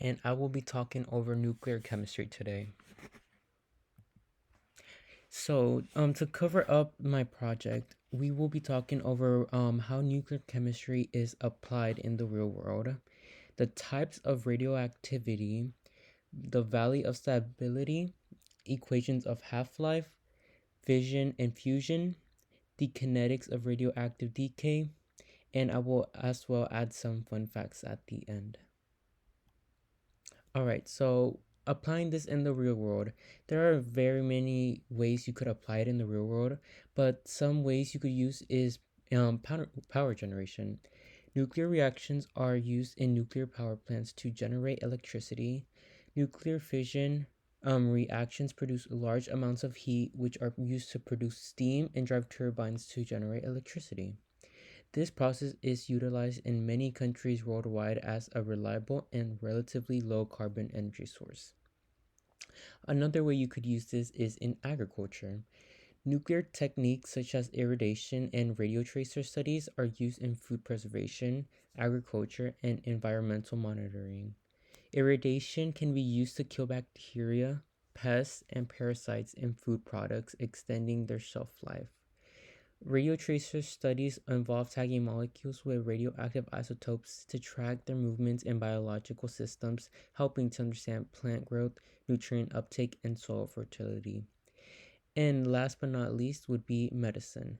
and I will be talking over nuclear chemistry today. To cover up my project, we will be talking over how nuclear chemistry is applied in the real world, the types of radioactivity, the value of stability, equations of half-life, fission and fusion, the kinetics of radioactive decay, and I will as well add some fun facts at the end. All right, so applying this in the real world, there are very many ways you could apply it in the real world, but some ways you could use is power generation. Nuclear reactions are used in nuclear power plants to generate electricity. Nuclear fission reactions produce large amounts of heat, which are used to produce steam and drive turbines to generate electricity. This process is utilized in many countries worldwide as a reliable and relatively low carbon energy source. Another way you could use this is in agriculture. Nuclear techniques such as irradiation and radiotracer studies are used in food preservation, agriculture, and environmental monitoring. Irradiation can be used to kill bacteria, pests, and parasites in food products, extending their shelf life. Radiotracer studies involve tagging molecules with radioactive isotopes to track their movements in biological systems, helping to understand plant growth, nutrient uptake, and soil fertility. And last but not least would be medicine.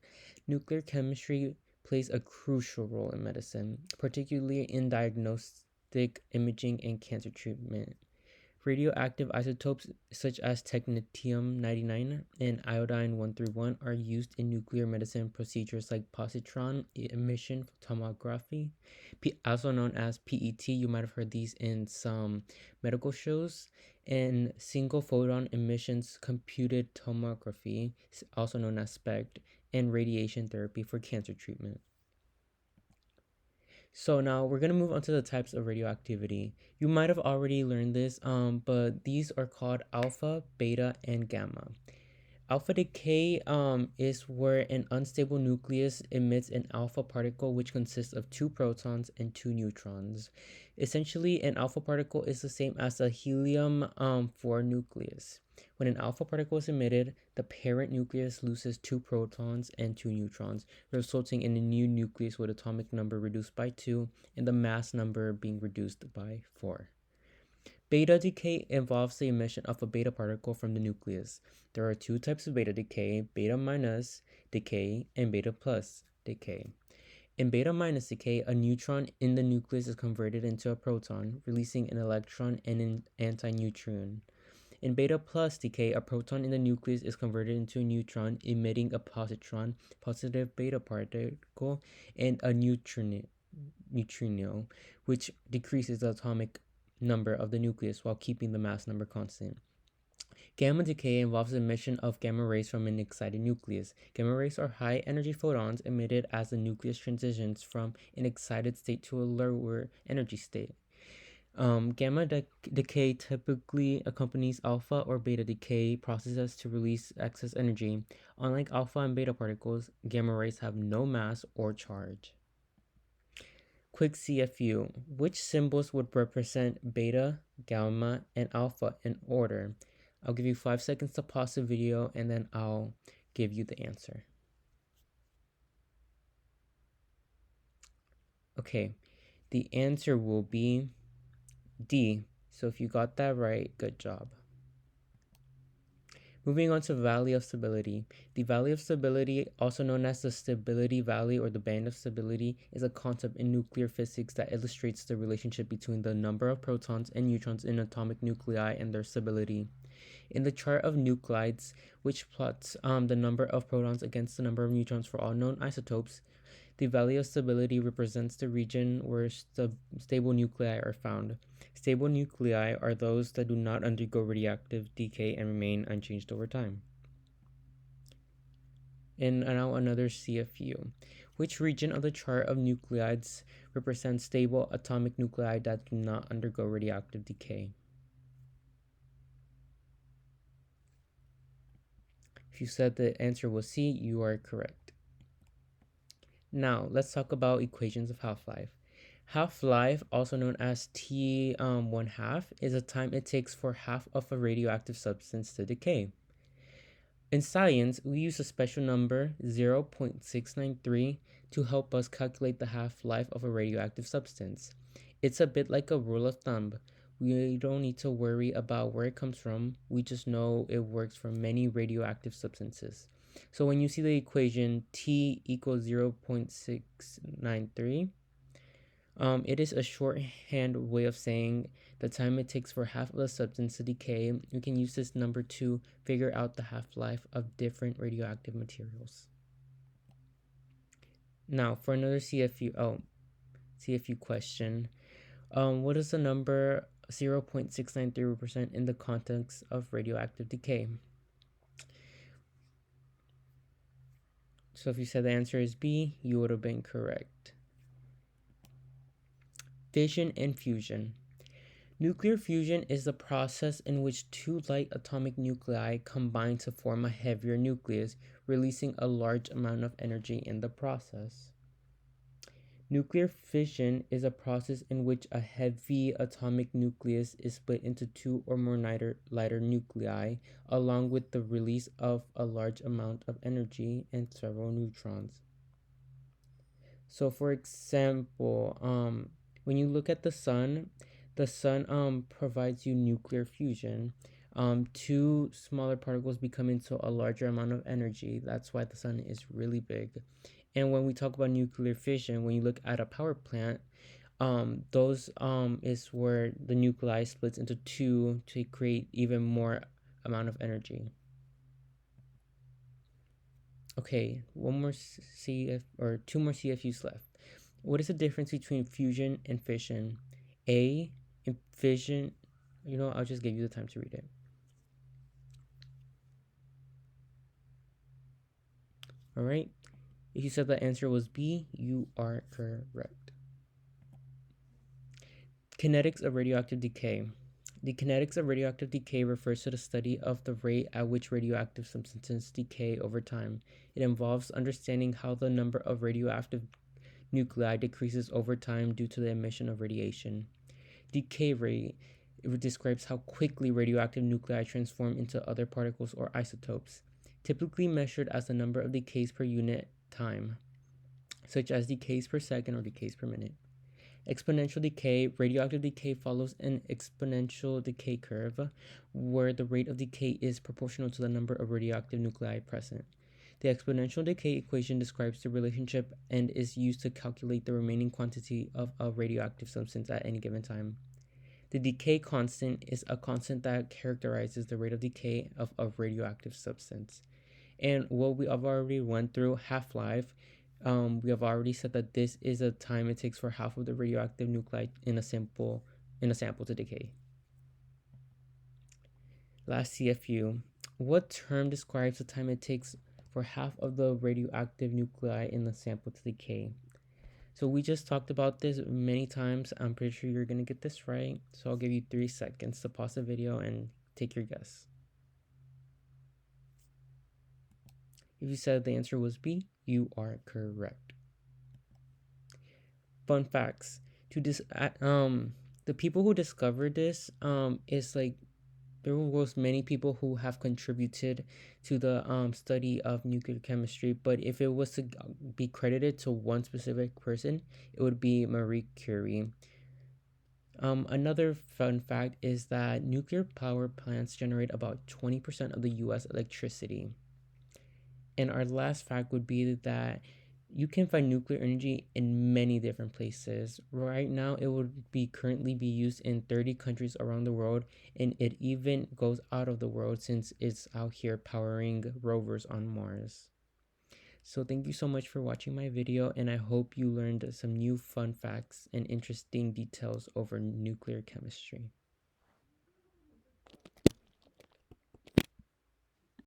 Nuclear chemistry plays a crucial role in medicine, particularly in diagnostic imaging and cancer treatment. Radioactive isotopes such as technetium-99 and iodine-131 are used in nuclear medicine procedures like positron emission tomography, also known as PET. You might have heard these in some medical shows, and single photon emissions computed tomography, also known as SPECT, and radiation therapy for cancer treatment. So now we're gonna move on to the types of radioactivity. You might have already learned this, but these are called alpha, beta, and gamma. Alpha decay is where an unstable nucleus emits an alpha particle which consists of two protons and two neutrons. Essentially, an alpha particle is the same as a helium 4 nucleus. When an alpha particle is emitted, the parent nucleus loses two protons and two neutrons, resulting in a new nucleus with atomic number reduced by 2 and the mass number being reduced by 4. Beta decay involves the emission of a beta particle from the nucleus. There are two types of beta decay, beta minus decay and beta plus decay. In beta minus decay, a neutron in the nucleus is converted into a proton, releasing an electron and an antineutrino. In beta plus decay, a proton in the nucleus is converted into a neutron, emitting a positron, positive beta particle, and a neutrino, which decreases the atomic number of the nucleus while keeping the mass number constant. Gamma decay involves the emission of gamma rays from an excited nucleus. Gamma rays are high energy photons emitted as the nucleus transitions from an excited state to a lower energy state. Gamma decay typically accompanies alpha or beta decay processes to release excess energy. Unlike alpha and beta particles, gamma rays have no mass or charge. Quick CFU. Which symbols would represent beta, gamma, and alpha in order? I'll give you 5 seconds to pause the video and then I'll give you the answer. Okay, the answer will be D. So if you got that right, good job. Moving on to value of stability. The value of stability, also known as the stability value or the band of stability, is a concept in nuclear physics that illustrates the relationship between the number of protons and neutrons in atomic nuclei and their stability. In the chart of nuclides, which plots the number of protons against the number of neutrons for all known isotopes, the value of stability represents the region where stable nuclei are found. Stable nuclei are those that do not undergo radioactive decay and remain unchanged over time. And now another CFU. Which region of the chart of nuclides represents stable atomic nuclei that do not undergo radioactive decay? If you said the answer was C, you are correct. Now, let's talk about equations of half-life. Half-life, also known as T 1/2, is the time it takes for half of a radioactive substance to decay. In science, we use a special number, 0.693, to help us calculate the half-life of a radioactive substance. It's a bit like a rule of thumb. We don't need to worry about where it comes from. We just know it works for many radioactive substances. So when you see the equation T equals 0.693, it is a shorthand way of saying the time it takes for half of the substance to decay. We can use this number to figure out the half-life of different radioactive materials. Now, for another CFU question, what does the number 0.693 represent in the context of radioactive decay? So if you said the answer is B, you would have been correct. Fission and fusion. Nuclear fusion is the process in which two light atomic nuclei combine to form a heavier nucleus, releasing a large amount of energy in the process. Nuclear fission is a process in which a heavy atomic nucleus is split into two or more lighter nuclei, along with the release of a large amount of energy and several neutrons. So, for example, when you look at the sun provides you nuclear fusion. Two smaller particles become into a larger amount of energy. That's why the sun is really big. And when we talk about nuclear fission, when you look at a power plant, those is where the nuclei splits into two to create even more amount of energy. Okay, two more CFUs left. What is the difference between fusion and fission? A, in fission, I'll just give you the time to read it. All right. If you said the answer was B, you are correct. Kinetics of radioactive decay. The kinetics of radioactive decay refers to the study of the rate at which radioactive substances decay over time. It involves understanding how the number of radioactive nuclei decreases over time due to the emission of radiation. Decay rate, it describes how quickly radioactive nuclei transform into other particles or isotopes, typically measured as the number of decays per unit time, such as decays per second or decays per minute. Exponential decay. Radioactive decay follows an exponential decay curve, where the rate of decay is proportional to the number of radioactive nuclei present. The exponential decay equation describes the relationship and is used to calculate the remaining quantity of a radioactive substance at any given time. The decay constant is a constant that characterizes the rate of decay of a radioactive substance. And what we have already went through, half-life, we have already said that this is the time it takes for half of the radioactive nuclei in a sample to decay. Last CFU. What term describes the time it takes for half of the radioactive nuclei in the sample to decay? So we just talked about this many times. I'm pretty sure you're going to get this right. So I'll give you 3 seconds to pause the video and take your guess. If you said the answer was B, you are correct. Fun facts. The people who discovered this is like there was many people who have contributed to the study of nuclear chemistry, but if it was to be credited to one specific person, it would be Marie Curie. Another fun fact is that nuclear power plants generate about 20% of the U.S. electricity. And our last fact would be that you can find nuclear energy in many different places. Right now, it would currently be used in 30 countries around the world, and it even goes out of the world since it's out here powering rovers on Mars. So thank you so much for watching my video, and I hope you learned some new fun facts and interesting details over nuclear chemistry.